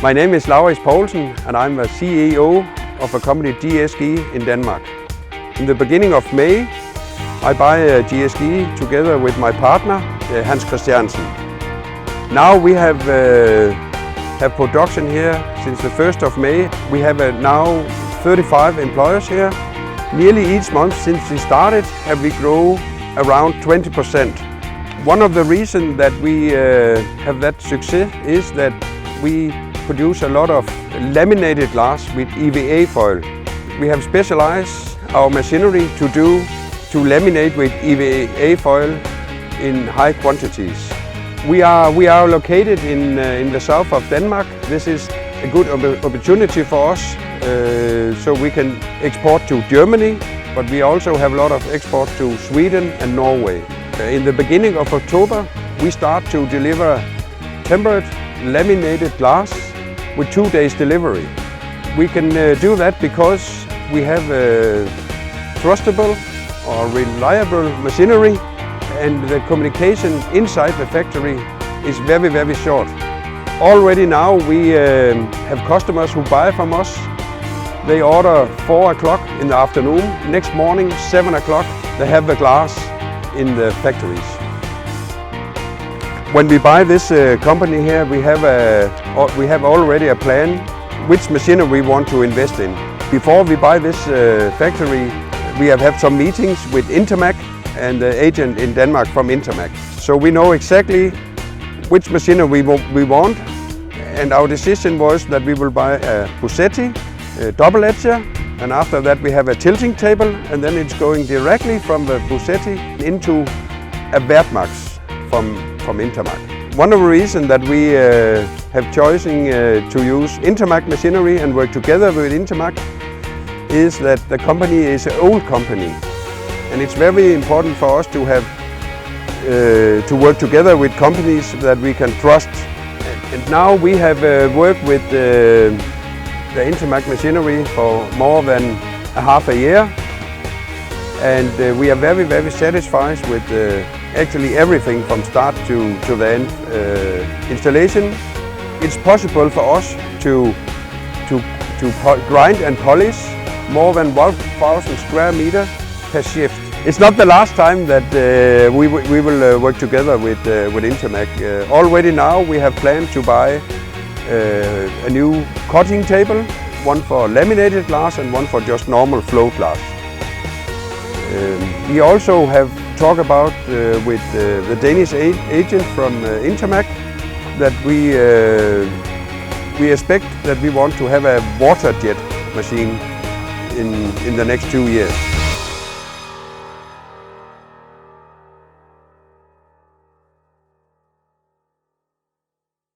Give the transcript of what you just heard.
My name is Laurits Poulsen and I'm a CEO of a company DSG in Denmark. In the beginning of May, I buy a DSG together with my partner Hans Christiansen. Now we have production here since the 1st of May. We have now 35 employees here. Nearly each month since we started have we grown around 20%. One of the reasons that we have that success is that we produce a lot of laminated glass with EVA foil. We have specialized our machinery to laminate with EVA foil in high quantities. We are located in the south of Denmark. This is a good opportunity for us, so we can export to Germany, but we also have a lot of export to Sweden and Norway. In the beginning of October, we start to deliver tempered laminated glass with 2 days delivery. We can do that because we have trustable or reliable machinery, and the communication inside the factory is very, very short. Already now we have customers who buy from us. They order 4 o'clock in the afternoon. Next morning, 7 o'clock, they have the glass in the factories. When we buy this company here, we have already a plan which machinery we want to invest in. Before we buy this factory, we have had some meetings with Intermac and the agent in Denmark from Intermac. So we know exactly which machinery we want, and our decision was that we will buy a Biesse, a double edger, and after that we have a tilting table, and then it's going directly from the Biesse into a Wertmax from Intermac. One of the reasons that we have chosen to use Intermac machinery and work together with Intermac is that the company is an old company, and it's very important for us to have to work together with companies that we can trust. And now we have worked with the Intermac machinery for more than half a year, and we are very, very satisfied with actually everything from start to the end installation. It's possible for us to grind and polish more than 1,000 square meters per shift. It's not the last time that we will work together with Intermac. Already now we have planned to buy a new cutting table, one for laminated glass and one for just normal float glass. We also have talked about with the Danish agent from Intermac that we expect that we want to have a water jet machine in the next 2 years.